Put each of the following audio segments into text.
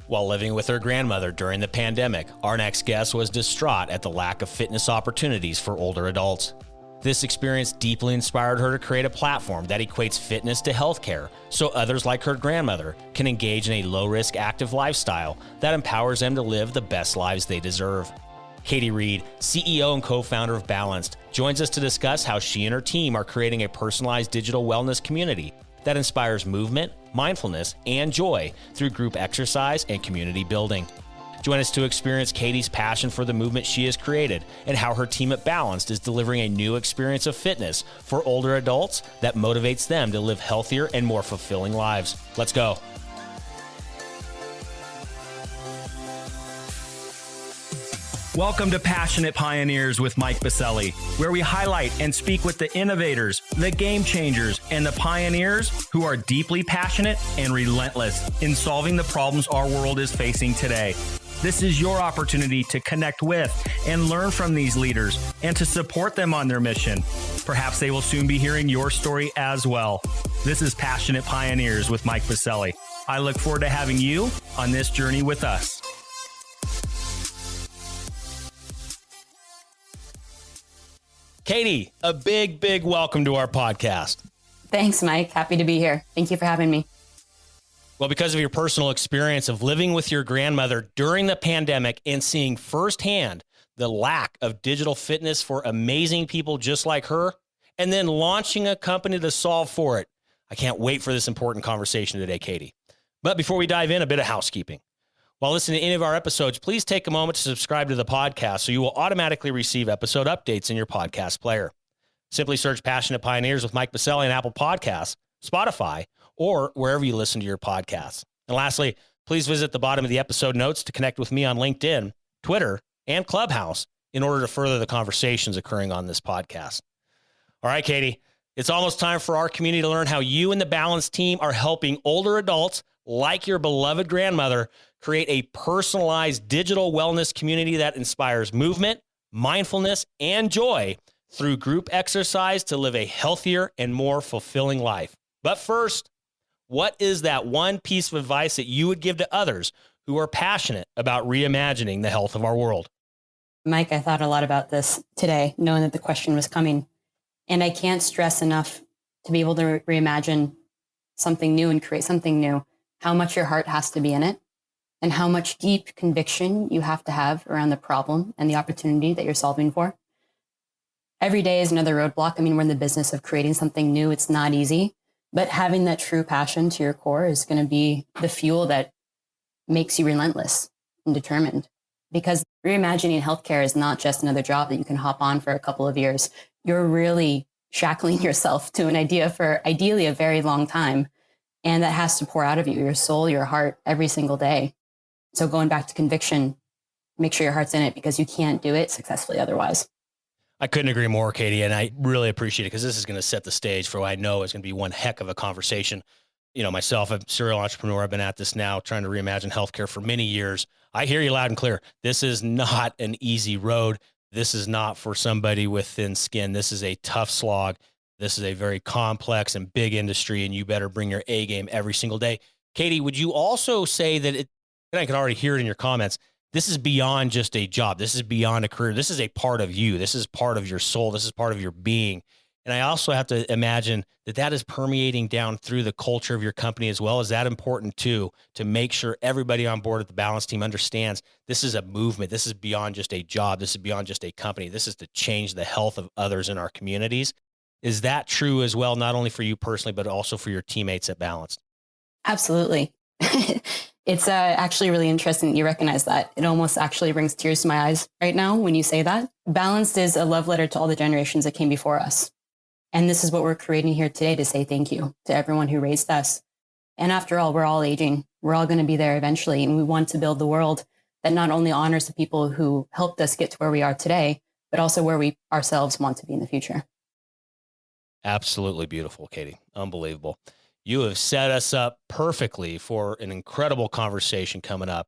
While living with her grandmother during the pandemic, our next guest was distraught at the lack of fitness opportunities for older adults. This experience deeply inspired her to create a platform that equates fitness to healthcare so others like her grandmother can engage in a low-risk active lifestyle that empowers them to live the best lives they deserve. Katie Reed, CEO and co-founder of Balanced, joins us to discuss how she and her team are creating a personalized digital wellness community that inspires movement, mindfulness, and joy through group exercise and community building. Join us to experience Katie's passion for the movement she has created and how her team at Balanced is delivering a new experience of fitness for older adults that motivates them to live healthier and more fulfilling lives. Let's go. Welcome to Passionate Pioneers with Mike Biselli, where we highlight and speak with the innovators, the game changers, and the pioneers who are deeply passionate and relentless in solving the problems our world is facing today. This is your opportunity to connect with and learn from these leaders and to support them on their mission. Perhaps they will soon be hearing your story as well. This is Passionate Pioneers with Mike Biselli. I look forward to having you on this journey with us. Katie, a big welcome to our podcast. Thanks, Mike. Happy to be here. Thank you for having me. Well, because of your personal experience of living with your grandmother during the pandemic and seeing firsthand the lack of digital fitness for amazing people just like her, and then launching a company to solve for it, I can't wait for this important conversation today, Katie. But before we dive in, a bit of housekeeping. While listening to any of our episodes, please take a moment to subscribe to the podcast so you will automatically receive episode updates in your podcast player. Simply search Passionate Pioneers with Mike Biselli on Apple Podcasts, Spotify, or wherever you listen to your podcasts. And lastly, please visit the bottom of the episode notes to connect with me on LinkedIn, Twitter, and Clubhouse in order to further the conversations occurring on this podcast. All right, Katie, it's almost time for our community to learn how you and the Balanced team are helping older adults like your beloved grandmother create a personalized digital wellness community that inspires movement, mindfulness, and joy through group exercise to live a healthier and more fulfilling life. But first, what is that one piece of advice that you would give to others who are passionate about reimagining the health of our world? Mike, I thought a lot about this today, knowing that the question was coming. And I can't stress enough to be able to reimagine something new and create something new, how much your heart has to be in it, and how much deep conviction you have to have around the problem and the opportunity that you're solving for. Every day is another roadblock. I mean, we're in the business of creating something new. It's not easy, but having that true passion to your core is going to be the fuel that makes you relentless and determined. Because reimagining healthcare is not just another job that you can hop on for a couple of years. You're really shackling yourself to an idea for ideally a very long time. And that has to pour out of you, your soul, your heart, every single day. So going back to conviction, make sure your heart's in it because you can't do it successfully otherwise. I couldn't agree more, Katie, and I really appreciate it because this is going to set the stage for what I know is going to be one heck of a conversation. You know, myself, I'm a serial entrepreneur. I've been at this now trying to reimagine healthcare for many years. I hear you loud and clear. This is not an easy road. This is not for somebody with thin skin. This is a tough slog. This is a very complex and big industry, and you better bring your A game every single day. Katie, would you also say that and I can already hear it in your comments, this is beyond just a job. This is beyond a career. This is a part of you. This is part of your soul. This is part of your being. And I also have to imagine that that is permeating down through the culture of your company as well. Is that important too, to make sure everybody on board at the Balanced team understands this is a movement. This is beyond just a job. This is beyond just a company. This is to change the health of others in our communities. Is that true as well, not only for you personally, but also for your teammates at Balanced? Absolutely. It's actually really interesting that you recognize that. It almost actually brings tears to my eyes right now when you say that. Balanced is a love letter to all the generations that came before us. And this is what we're creating here today to say thank you to everyone who raised us. And after all, we're all aging. We're all going to be there eventually. And we want to build the world that not only honors the people who helped us get to where we are today, but also where we ourselves want to be in the future. Absolutely beautiful, Katie. Unbelievable. You have set us up perfectly for an incredible conversation coming up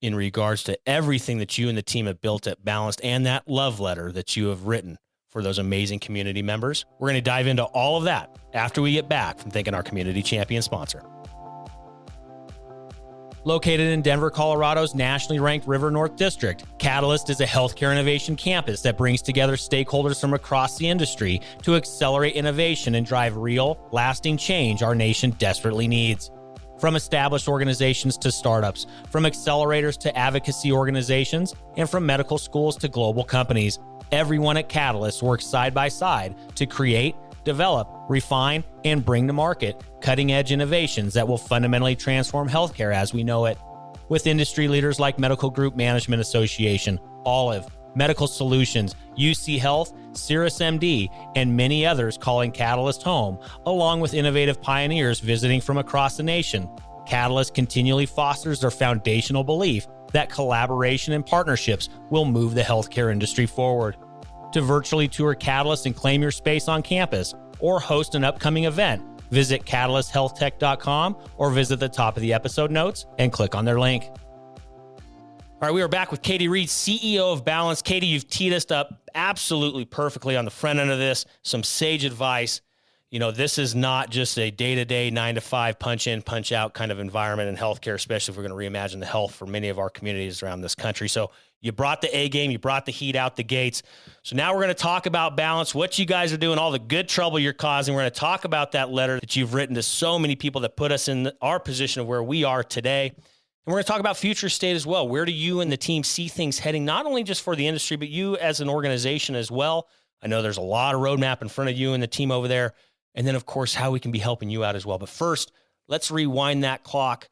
in regards to everything that you and the team have built at Balanced and that love letter that you have written for those amazing community members. We're going to dive into all of that after we get back from thanking our community champion sponsor. Located in Denver, Colorado's nationally ranked River North District, Catalyst is a healthcare innovation campus that brings together stakeholders from across the industry to accelerate innovation and drive real, lasting change our nation desperately needs. From established organizations to startups, from accelerators to advocacy organizations, and from medical schools to global companies, everyone at Catalyst works side by side to create, develop, refine, and bring to market cutting-edge innovations that will fundamentally transform healthcare as we know it. With industry leaders like Medical Group Management Association, Olive, Medical Solutions, UC Health, Cirrus MD, and many others calling Catalyst home, along with innovative pioneers visiting from across the nation, Catalyst continually fosters their foundational belief that collaboration and partnerships will move the healthcare industry forward. To virtually tour Catalyst and claim your space on campus or host an upcoming event, visit catalysthealthtech.com or visit the top of the episode notes and click on their link. All right, we are back with Katie Reed, CEO of Balance. Katie, you've teed us up absolutely perfectly on the front end of this. Some sage advice. You know, this is not just a day-to-day 9-to-5 punch in, punch out kind of environment in healthcare, especially if we're going to reimagine the health for many of our communities around this country. So you brought the A game, you brought the heat out the gates. So now we're going to talk about Balance, what you guys are doing, all the good trouble you're causing. We're going to talk about that letter that you've written to so many people that put us in our position of where we are today. And we're going to talk about future state as well. Where do you and the team see things heading, not only just for the industry, but you as an organization as well? I know there's a lot of roadmap in front of you and the team over there. And then, of course, how we can be helping you out as well. But first, let's rewind that clock.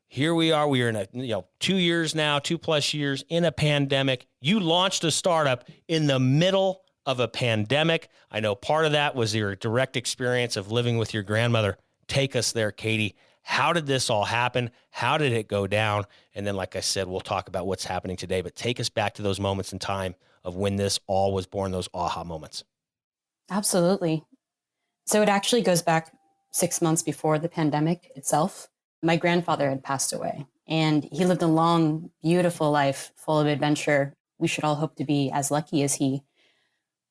Here we are. We are in a 2 years now, 2+ years in a pandemic. You launched a startup in the middle of a pandemic. I know part of that was your direct experience of living with your grandmother. Take us there, Katie. How did this all happen? How did it go down? And then, like I said, we'll talk about what's happening today. But take us back to those moments in time of when this all was born, those aha moments. Absolutely. So it actually goes back 6 months before the pandemic itself. My grandfather had passed away, and he lived a long, beautiful life full of adventure. We should all hope to be as lucky as he.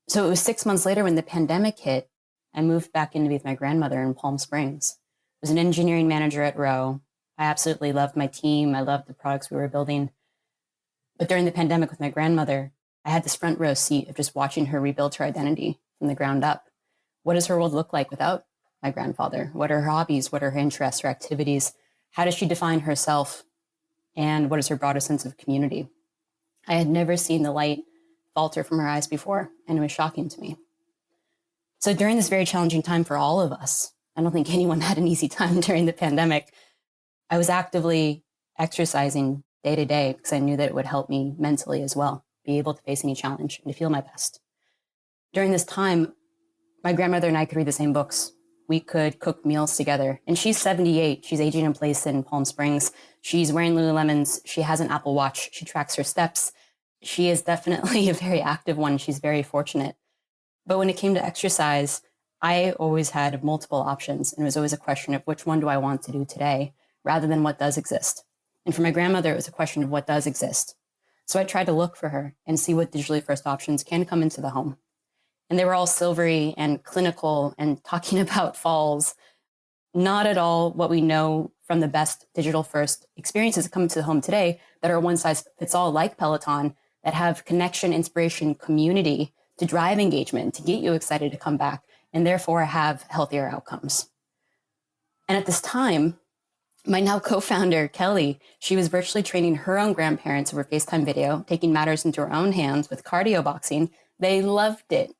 So it was 6 months later when the pandemic hit, I moved back in to be with my grandmother in Palm Springs. I was an engineering manager at Rowe. I absolutely loved my team. I loved the products we were building. But during the pandemic with my grandmother, I had this front row seat of just watching her rebuild her identity from the ground up. What does her world look like without my grandfather? What are her hobbies? What are her interests, her activities? How does she define herself? And what is her broader sense of community? I had never seen the light falter from her eyes before, and it was shocking to me. So during this very challenging time for all of us, I don't think anyone had an easy time during the pandemic. I was actively exercising day to day because I knew that it would help me mentally as well, be able to face any challenge and to feel my best. During this time, my grandmother and I could read the same books. We could cook meals together. And she's 78. She's aging in place in Palm Springs. She's wearing Lululemons. She has an Apple Watch. She tracks her steps. She is definitely a very active one. She's very fortunate. But when it came to exercise, I always had multiple options. And it was always a question of which one do I want to do today rather than what does exist. And for my grandmother, it was a question of what does exist. So I tried to look for her and see what digitally first options can come into the home. And they were all silvery and clinical and talking about falls. Not at all what we know from the best digital first experiences that come into the home today that are one size fits all like Peloton, that have connection, inspiration, community to drive engagement, to get you excited to come back, and therefore have healthier outcomes. And at this time, my now co-founder, Kelly, she was virtually training her own grandparents over FaceTime video, taking matters into her own hands with cardio boxing. They loved it.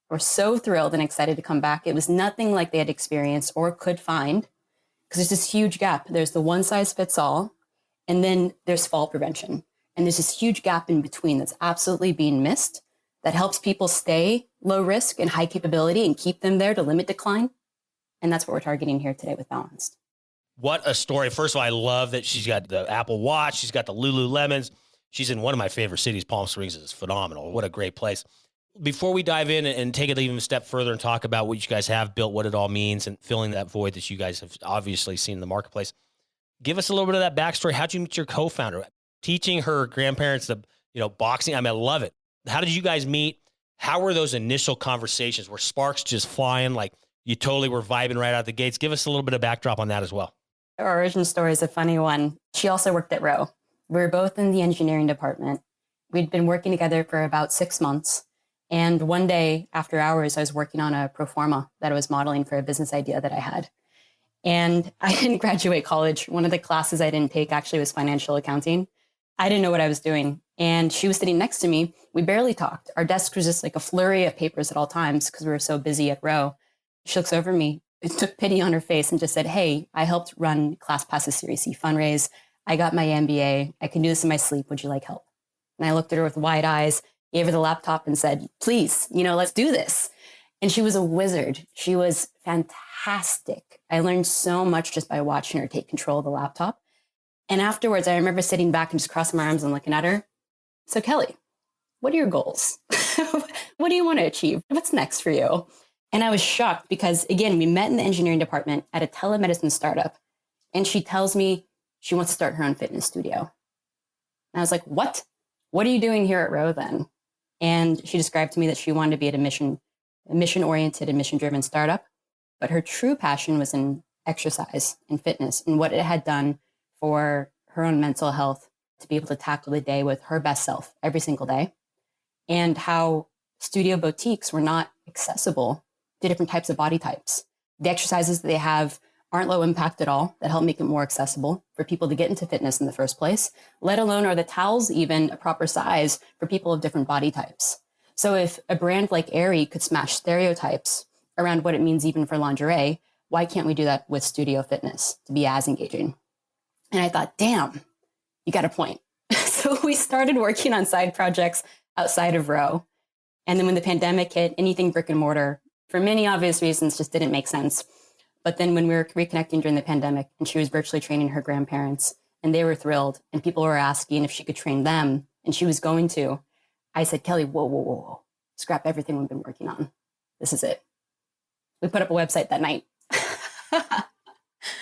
Were so thrilled and excited to come back. It was nothing like they had experienced or could find, because there's this huge gap. There's the one size fits all, and then there's fall prevention. And there's this huge gap in between that's absolutely being missed that helps people stay low risk and high capability and keep them there to limit decline. And that's what we're targeting here today with Balanced. What a story. First of all, I love that she's got the Apple Watch. She's got the Lululemons. She's in one of my favorite cities. Palm Springs is phenomenal. What a great place. Before we dive in and take it even a step further and talk about what you guys have built, what it all means, and filling that void that you guys have obviously seen in the marketplace, give us a little bit of that backstory. How'd you meet your co-founder? Teaching her grandparents boxing. I mean, I love it. How did you guys meet? How were those initial conversations? Were sparks just flying? Like you totally were vibing right out the gates? Give us a little bit of backdrop on that as well. Our origin story is a funny one. She also worked at Roe. We were both in the engineering department. We'd been working together for about 6 months. And one day after hours, I was working on a pro forma that I was modeling for a business idea that I had. And I didn't graduate college. One of the classes I didn't take actually was financial accounting. I didn't know what I was doing. And she was sitting next to me. We barely talked. Our desk was just like a flurry of papers at all times because we were so busy at Roe. She looks over me, it took pity on her face and just said, hey, I helped run ClassPass's Series C fundraise. I got my MBA. I can do this in my sleep. Would you like help? And I looked at her with wide eyes, gave her the laptop and said, please, let's do this. And she was a wizard. She was fantastic. I learned so much just by watching her take control of the laptop. And afterwards, I remember sitting back and just crossing my arms and looking at her. So Kelly, what are your goals? What do you want to achieve? What's next for you? And I was shocked because, again, we met in the engineering department at a telemedicine startup. And she tells me she wants to start her own fitness studio. And I was like, what? What are you doing here at Roe then? And she described to me that she wanted to be at a mission-oriented and mission-driven startup. But her true passion was in exercise and fitness and what it had done for her own mental health to be able to tackle the day with her best self every single day. And how studio boutiques were not accessible to different types of body types. The exercises that they have aren't low impact at all that help make it more accessible for people to get into fitness in the first place, let alone are the towels even a proper size for people of different body types. So if a brand like Aerie could smash stereotypes around what it means even for lingerie, why can't we do that with studio fitness to be as engaging? And I thought, damn, you got a point. So we started working on side projects outside of Roe. And then when the pandemic hit, anything brick and mortar, for many obvious reasons, just didn't make sense. But then when we were reconnecting during the pandemic and she was virtually training her grandparents and they were thrilled and people were asking if she could train them and she was going to, I said, Kelly, whoa. Scrap everything we've been working on. This is it. We put up a website that night.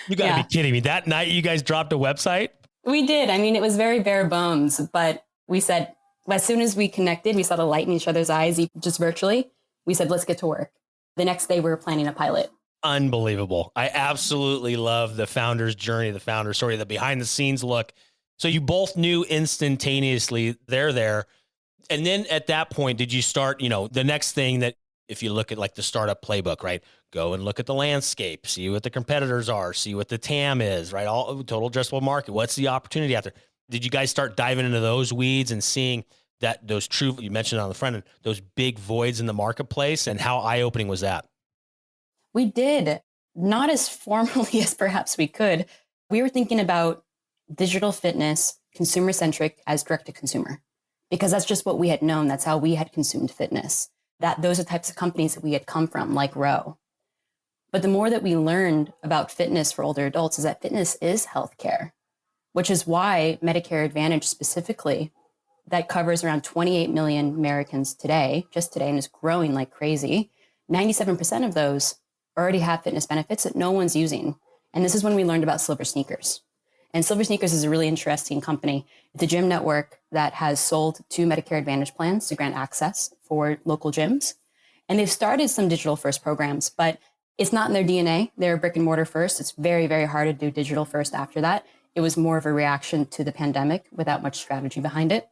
You gotta be kidding me. That night you guys dropped a website? We did. I mean, it was very bare bones, but we said, as soon as we connected, we saw the light in each other's eyes, just virtually. We said, let's get to work. The next day we were planning a pilot. Unbelievable. I absolutely love the founder's journey, the founder story, the behind the scenes look. So you both knew instantaneously they're there. And then at that point, did you start, the next thing that if you look at like the startup playbook, right? Go and look at the landscape, see what the competitors are, see what the TAM is, right? All total addressable market. What's the opportunity out there? Did you guys start diving into those weeds and seeing that those true, you mentioned on the front end, those big voids in the marketplace, and how eye-opening was that? We did, not as formally as perhaps we could. We were thinking about digital fitness, consumer-centric as direct-to-consumer, because that's just what we had known. That's how we had consumed fitness. Those are the types of companies that we had come from, like Roe. But the more that we learned about fitness for older adults is that fitness is healthcare, which is why Medicare Advantage specifically, that covers around 28 million Americans today, just today, and is growing like crazy. 97% of those already have fitness benefits that no one's using. And this is when we learned about Silver Sneakers. And Silver Sneakers is a really interesting company. It's a gym network that has sold 2 Medicare Advantage plans to grant access for local gyms. And they've started some digital first programs, but it's not in their DNA. They're brick and mortar first. It's very, very hard to do digital first after that. It was more of a reaction to the pandemic without much strategy behind it.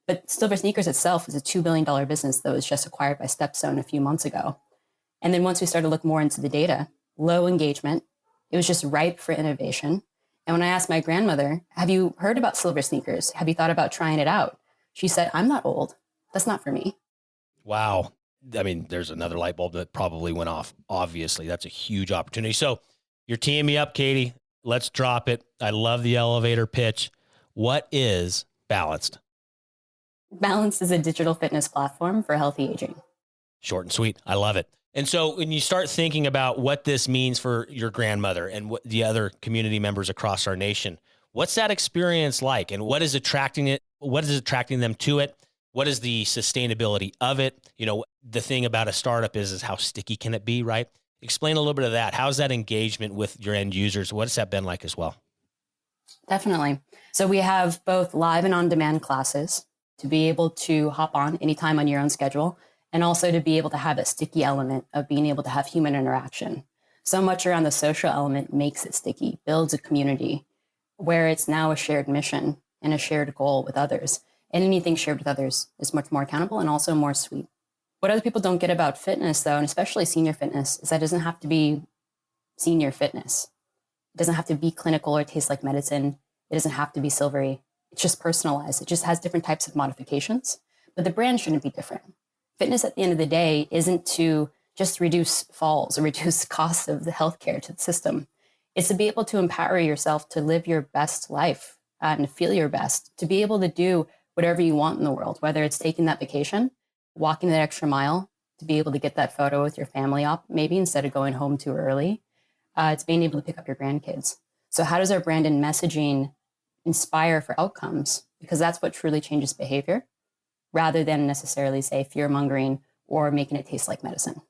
But Silver Sneakers itself is a $2 billion business that was just acquired by StepStone a few months ago. And then once we started to look more into the data, low engagement, it was just ripe for innovation. And when I asked my grandmother, have you heard about Silver Sneakers? Have you thought about trying it out? She said, I'm not old. That's not for me. Wow. I mean, there's another light bulb that probably went off. Obviously, that's a huge opportunity. So you're teeing me up, Katie. Let's drop it. I love the elevator pitch. What is Balanced? Balanced is a digital fitness platform for healthy aging. Short and sweet. I love it. And so when you start thinking about what this means for your grandmother and what the other community members across our nation, what's that experience like? And what is attracting it? What is attracting them to it? What is the sustainability of it? The thing about a startup is how sticky can it be, right? Explain a little bit of that. How's that engagement with your end users? What's that been like as well? Definitely. So we have both live and on-demand classes to be able to hop on anytime on your own schedule, and also to be able to have a sticky element of being able to have human interaction. So much around the social element makes it sticky, builds a community where it's now a shared mission and a shared goal with others. And anything shared with others is much more accountable and also more sweet. What other people don't get about fitness, though, and especially senior fitness, is that it doesn't have to be senior fitness. It doesn't have to be clinical or taste like medicine. It doesn't have to be silvery. It's just personalized. It just has different types of modifications, but the brand shouldn't be different. Fitness at the end of the day isn't to just reduce falls or reduce costs of the healthcare to the system. It's to be able to empower yourself to live your best life and feel your best, to be able to do whatever you want in the world, whether it's taking that vacation, walking that extra mile, to be able to get that photo with your family up, maybe instead of going home too early. It's being able to pick up your grandkids. So how does our brand and messaging inspire for outcomes? Because that's what truly changes behavior, rather than necessarily say fear mongering or making it taste like medicine.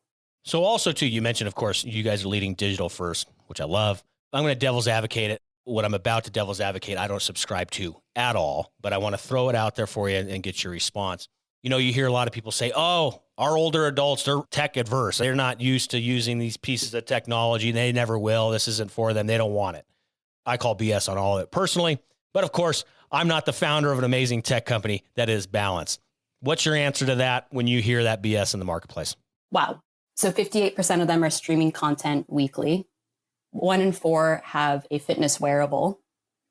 So also too, you mentioned, of course, you guys are leading digital first, which I love. I'm going to devil's advocate it. What I'm about to devil's advocate, I don't subscribe to at all, but I want to throw it out there for you and get your response. You know, you hear a lot of people say, oh, our older adults, they're tech adverse. They're not used to using these pieces of technology. They never will. This isn't for them. They don't want it. I call BS on all of it personally. But of course, I'm not the founder of an amazing tech company that is balanced. What's your answer to that when you hear that BS in the marketplace? Wow. So 58% of them are streaming content weekly. 1 in 4 have a fitness wearable.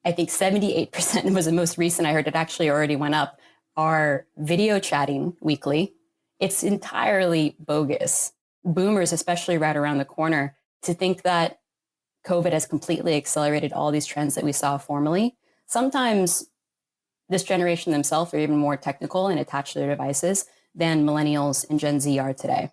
I think 78% was the most recent I heard. It actually already went up. Are video chatting weekly. It's entirely bogus. Boomers, especially right around the corner, to think that COVID has completely accelerated all these trends that we saw formerly. Sometimes this generation themselves are even more technical and attached to their devices than millennials and Gen Z are today.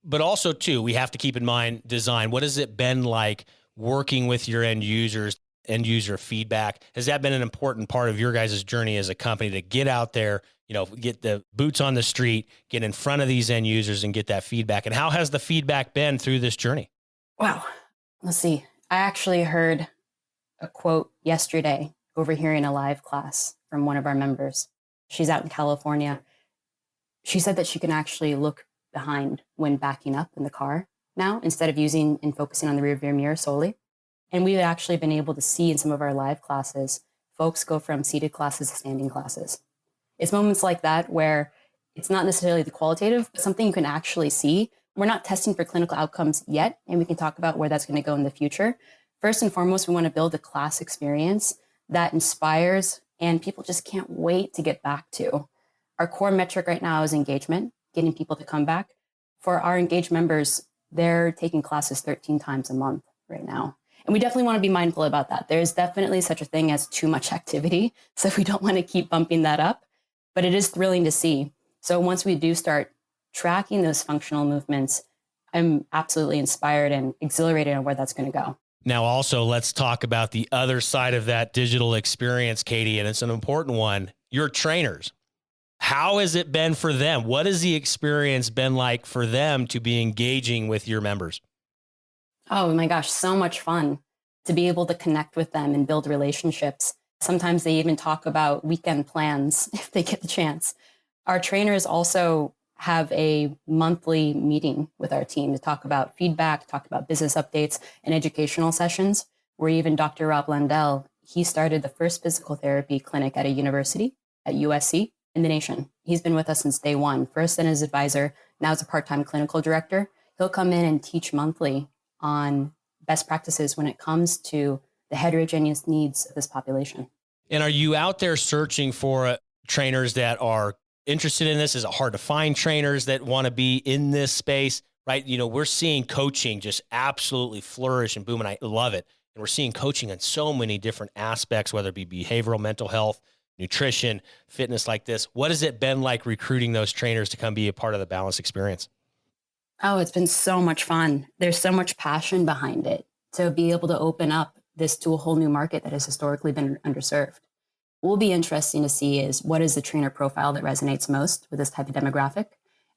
But also, too, we have to keep in mind design. What has it been like working with your end users, end user feedback? Has that been an important part of your guys' journey as a company to get out there, you know, get the boots on the street, get in front of these end users and get that feedback? And how has the feedback been through this journey? Wow. Let's see. I actually heard a quote yesterday overhearing a live class from one of our members. She's out in California. She said that she can actually look behind when backing up in the car now, instead of using and focusing on the rearview mirror solely. And we've actually been able to see in some of our live classes, folks go from seated classes to standing classes. It's moments like that where it's not necessarily the qualitative, but something you can actually see. We're not testing for clinical outcomes yet, and we can talk about where that's going to go in the future. First and foremost, we want to build a class experience that inspires and people just can't wait to get back to. Our core metric right now is engagement, getting people to come back. For our engaged members, they're taking classes 13 times a month right now. And we definitely want to be mindful about that. There's definitely such a thing as too much activity. So we don't want to keep bumping that up, but it is thrilling to see. So once we do start tracking those functional movements, I'm absolutely inspired and exhilarated on where that's going to go. Now, also, let's talk about the other side of that digital experience, Katie, and it's an important one. Your trainers. How has it been for them? What has the experience been like for them to be engaging with your members? Oh my gosh, so much fun to be able to connect with them and build relationships. Sometimes they even talk about weekend plans if they get the chance. Our trainers also have a monthly meeting with our team to talk about feedback, talk about business updates and educational sessions, where even Dr. Rob Landell, he started the first physical therapy clinic at a university at USC in the nation. He's been with us since day one, first as advisor, now as a part-time clinical director. He'll come in and teach monthly on best practices when it comes to the heterogeneous needs of this population. And are you out there searching for trainers that are interested in this? Is it hard to find trainers that want to be in this space, right? You know, we're seeing coaching just absolutely flourish and boom, and I love it. And we're seeing coaching on so many different aspects, whether it be behavioral, mental health, nutrition, fitness like this. What has it been like recruiting those trainers to come be a part of the Balance experience? Oh, it's been so much fun. There's so much passion behind it to be able to open up this to a whole new market that has historically been underserved. What will be interesting to see is what is the trainer profile that resonates most with this type of demographic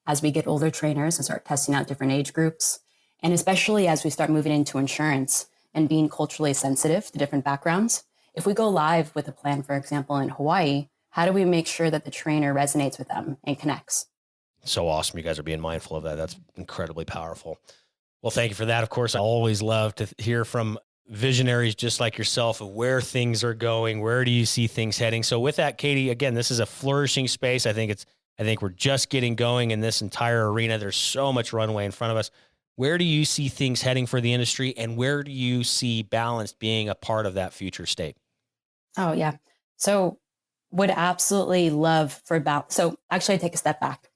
as we get older trainers and start testing out different age groups. And especially as we start moving into insurance and being culturally sensitive to different backgrounds. If we go live with a plan, for example, in Hawaii, how do we make sure that the trainer resonates with them and connects? So awesome. You guys are being mindful of that. That's incredibly powerful. Well, thank you for that. Of course, I always love to hear from visionaries just like yourself of where things are going. Where do you see things heading? So with that, Katie, again, this is a flourishing space. I think we're just getting going in this entire arena. There's so much runway in front of us. Where do you see things heading for the industry, and where do you see balance being a part of that future state? Oh, yeah. So would absolutely love for balance. So actually, I take a step back.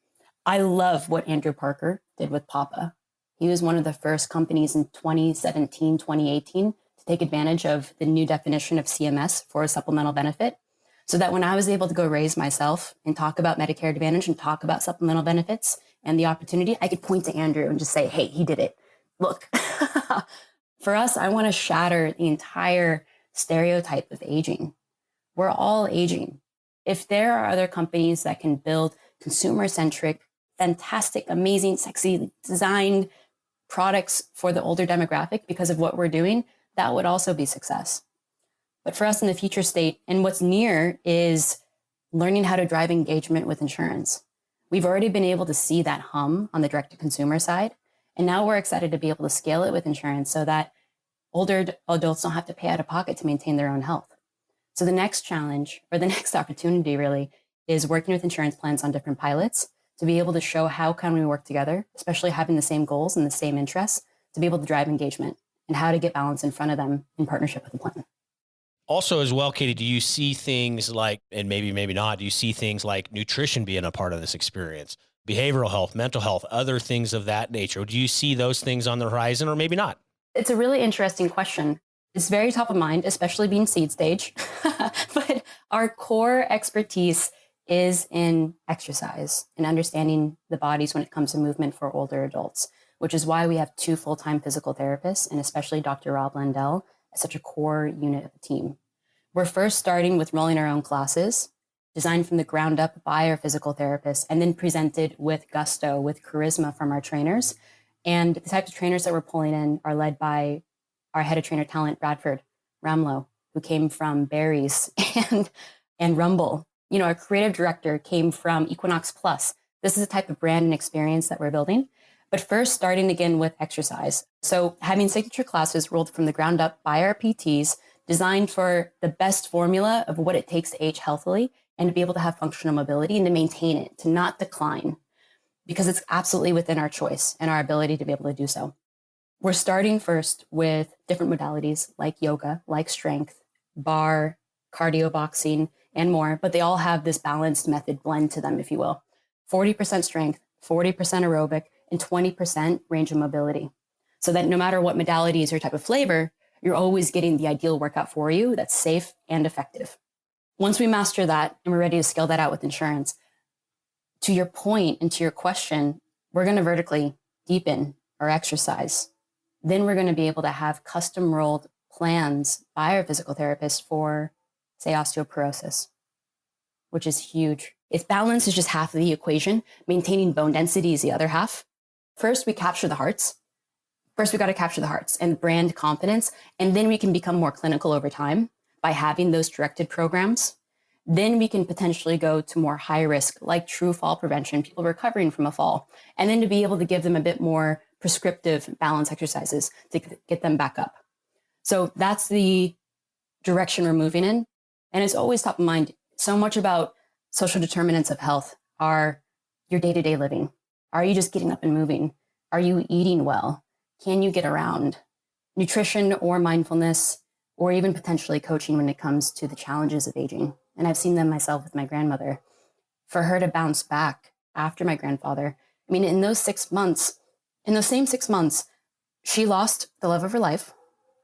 I love what Andrew Parker did with Papa. He was one of the first companies in 2017, 2018 to take advantage of the new definition of CMS for a supplemental benefit. So that when I was able to go raise myself and talk about Medicare Advantage and talk about supplemental benefits and the opportunity, I could point to Andrew and just say, hey, he did it. Look, for us, I want to shatter the entire stereotype of aging. We're all aging. If there are other companies that can build consumer-centric, fantastic, amazing, sexy designed products for the older demographic because of what we're doing, that would also be success. But for us in the future state, and what's near is learning how to drive engagement with insurance. We've already been able to see that hum on the direct-to-consumer side, and now we're excited to be able to scale it with insurance so that older adults don't have to pay out of pocket to maintain their own health. So the next challenge, or the next opportunity really, is working with insurance plans on different pilots to be able to show how can we work together, especially having the same goals and the same interests, to be able to drive engagement and how to get balance in front of them in partnership with the plan. Also, as well, Katie, do you see things like, and maybe not, do you see things like nutrition being a part of this experience, behavioral health, mental health, other things of that nature? Do you see those things on the horizon, or maybe not? It's a really interesting question. It's very top of mind, especially being seed stage. But our core expertise is in exercise and understanding the bodies when it comes to movement for older adults, which is why we have 2 full-time physical therapists, and especially Dr. Rob Landell as such a core unit of the team. We're first starting with rolling our own classes, designed from the ground up by our physical therapists, and then presented with gusto, with charisma from our trainers. And the types of trainers that we're pulling in are led by our head of trainer talent, Bradford Ramlow, who came from Barry's and Rumble. You know, our creative director came from Equinox Plus. This is a type of brand and experience that we're building. But first, starting again with exercise. So having signature classes rolled from the ground up by our PTs, designed for the best formula of what it takes to age healthily and to be able to have functional mobility and to maintain it, to not decline, because it's absolutely within our choice and our ability to be able to do so. We're starting first with different modalities like yoga, like strength, bar, cardio boxing, and more, but they all have this balanced method blend to them, if you will. 40% strength, 40% aerobic, and 20% range of mobility. So that no matter what modalities or type of flavor, you're always getting the ideal workout for you that's safe and effective. Once we master that and we're ready to scale that out with insurance, to your point and to your question, we're going to vertically deepen our exercise. Then we're going to be able to have custom rolled plans by our physical therapist for, say, osteoporosis, which is huge. If balance is just half of the equation, maintaining bone density is the other half. First, we capture the hearts. First, we got to capture the hearts and brand confidence, and then we can become more clinical over time by having those directed programs. Then we can potentially go to more high risk, like true fall prevention, people recovering from a fall, and then to be able to give them a bit more prescriptive balance exercises to get them back up. So that's the direction we're moving in. And it's always top of mind. So much about social determinants of health are your day-to-day living. Are you just getting up and moving? Are you eating well? Can you get around? Nutrition or mindfulness, or even potentially coaching when it comes to the challenges of aging. And I've seen them myself with my grandmother. For her to bounce back after my grandfather, I mean, in those same 6 months, she lost the love of her life.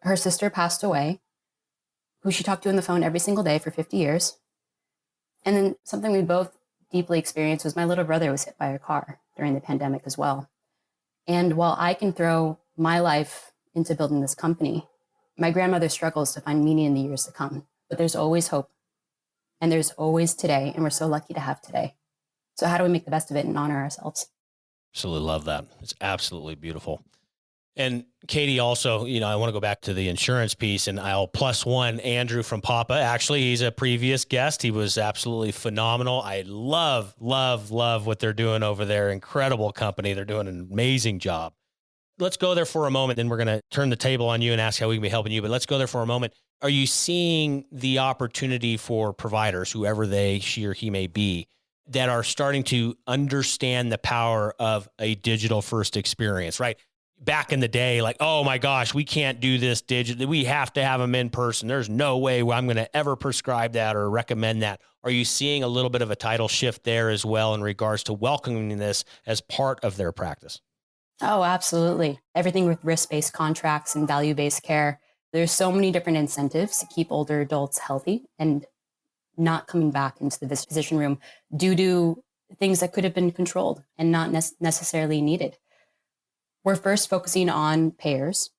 Her sister passed away, who she talked to on the phone every single day for 50 years. And then something we both deeply experienced was my little brother was hit by a car during the pandemic as well. And while I can throw my life into building this company, my grandmother struggles to find meaning in the years to come. But there's always hope. And there's always today. And we're so lucky to have today. So how do we make the best of it and honor ourselves? Absolutely love that. It's absolutely beautiful. And Katie, also, I want to go back to the insurance piece, and I'll plus one Andrew from Papa. Actually, he's a previous guest. He was absolutely phenomenal. I love what they're doing over there. Incredible company. They're doing an amazing job. let's go there for a moment. Then we're going to turn the table on you and ask how we can be helping you. But let's go there for a moment. Are you seeing the opportunity for providers, whoever she or he may be, that are starting to understand the power of a digital first experience, right? Back in the day, like, oh my gosh, we can't do this digitally. We have to have them in person. There's no way I'm going to ever prescribe that or recommend that. Are you seeing a little bit of a tidal shift there as well in regards to welcoming this as part of their practice? Oh, absolutely. Everything with risk-based contracts and value-based care. There's so many different incentives to keep older adults healthy and not coming back into the physician room due to things that could have been controlled and not necessarily needed. We're first focusing on payers.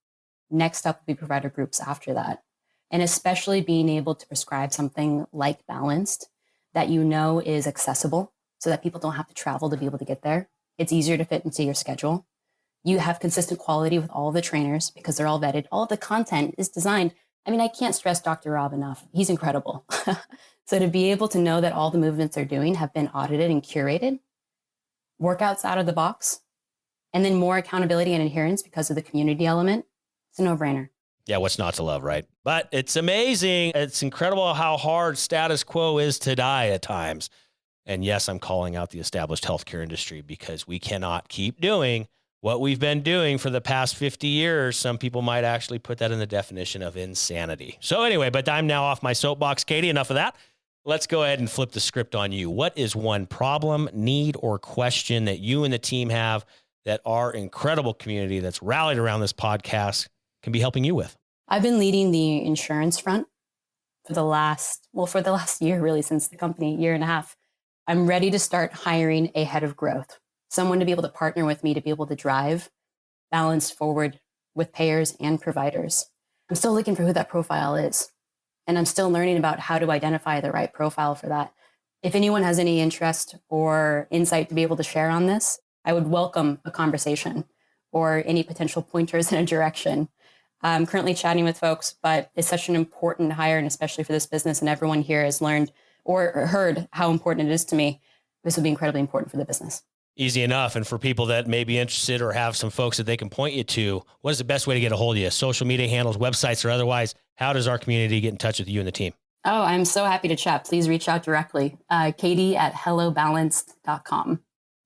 Next up will be provider groups after that. And especially being able to prescribe something like Balanced that you know is accessible so that people don't have to travel to be able to get there. It's easier to fit into your schedule. You have consistent quality with all the trainers because they're all vetted. All of the content is designed. I mean, I can't stress Dr. Rob enough. He's incredible. So to be able to know that all the movements they're doing have been audited and curated, workouts out of the box, and then more accountability and adherence because of the community element, it's a no-brainer. Yeah, what's not to love, right? But it's amazing. It's incredible how hard status quo is to die at times. And yes, I'm calling out the established healthcare industry because we cannot keep doing what we've been doing for the past 50 years. Some people might actually put that in the definition of insanity. So anyway, but I'm now off my soapbox. Katie, enough of that. Let's go ahead and flip the script on you. What is one problem, need, or question that you and the team have that our incredible community that's rallied around this podcast can be helping you with? I've been leading the insurance front for the last year, really, since the company, year and a half. I'm ready to start hiring a head of growth, someone to be able to partner with me to be able to drive Balanced forward with payers and providers. I'm still looking for who that profile is. And I'm still learning about how to identify the right profile for that. If anyone has any interest or insight to be able to share on this, I would welcome a conversation or any potential pointers in a direction. I'm currently chatting with folks, but it's such an important hire, and especially for this business, and everyone here has learned or heard how important it is to me. This will be incredibly important for the business. Easy enough. And for people that may be interested or have some folks that they can point you to, what is the best way to get a hold of you? Social media handles, websites, or otherwise? How does our community get in touch with you and the team? Oh, I'm so happy to chat. Please reach out directly. Katie@hellobalanced.com.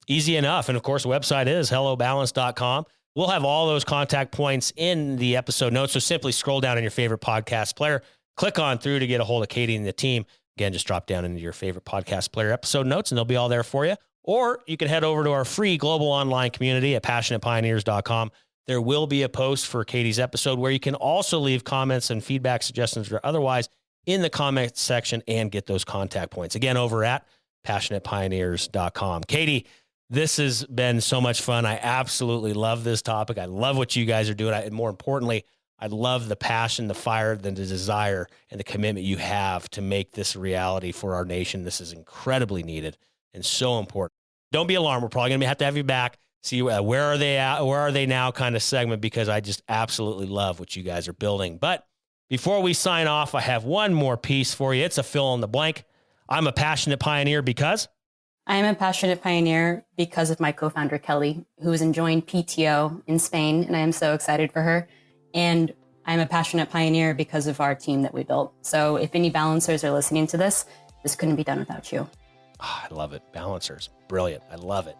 Easy enough. And of course, the website is hellobalanced.com. We'll have all those contact points in the episode notes. So simply scroll down in your favorite podcast player, click on through to get a hold of Katie and the team. Again, just drop down into your favorite podcast player episode notes and they'll be all there for you. Or you can head over to our free global online community at passionatepioneers.com. There will be a post for Katie's episode where you can also leave comments and feedback, suggestions, or otherwise in the comments section and get those contact points. Again, over at passionatepioneers.com. Katie, this has been so much fun. I absolutely love this topic. I love what you guys are doing. And more importantly, I love the passion, the fire, the desire, and the commitment you have to make this a reality for our nation. This is incredibly needed and so important. Don't be alarmed. We're probably going to have to have you back. See where are they at? Where are they now kind of segment, because I just absolutely love what you guys are building. But before we sign off, I have one more piece for you. It's a fill in the blank. I'm a passionate pioneer because I am a passionate pioneer because of my co-founder, Kelly, who is enjoying PTO in Spain, and I am so excited for her. And I'm a passionate pioneer because of our team that we built. So if any balancers are listening to this couldn't be done without you. Oh, I love it. Balancers. Brilliant. I love it.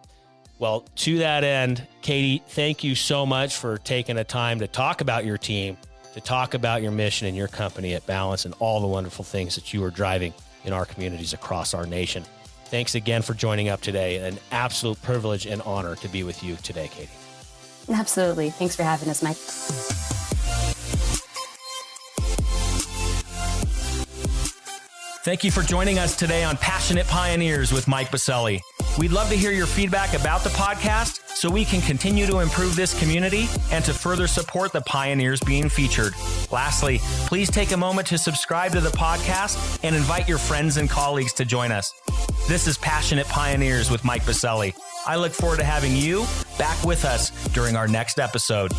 Well, to that end, Katie, thank you so much for taking the time to talk about your team, to talk about your mission and your company at Balance and all the wonderful things that you are driving in our communities across our nation. Thanks again for joining up today. An absolute privilege and honor to be with you today, Katie. Absolutely. Thanks for having us, Mike. Thank you for joining us today on Passionate Pioneers with Mike Biselli. We'd love to hear your feedback about the podcast so we can continue to improve this community and to further support the pioneers being featured. Lastly, please take a moment to subscribe to the podcast and invite your friends and colleagues to join us. This is Passionate Pioneers with Mike Biselli. I look forward to having you back with us during our next episode.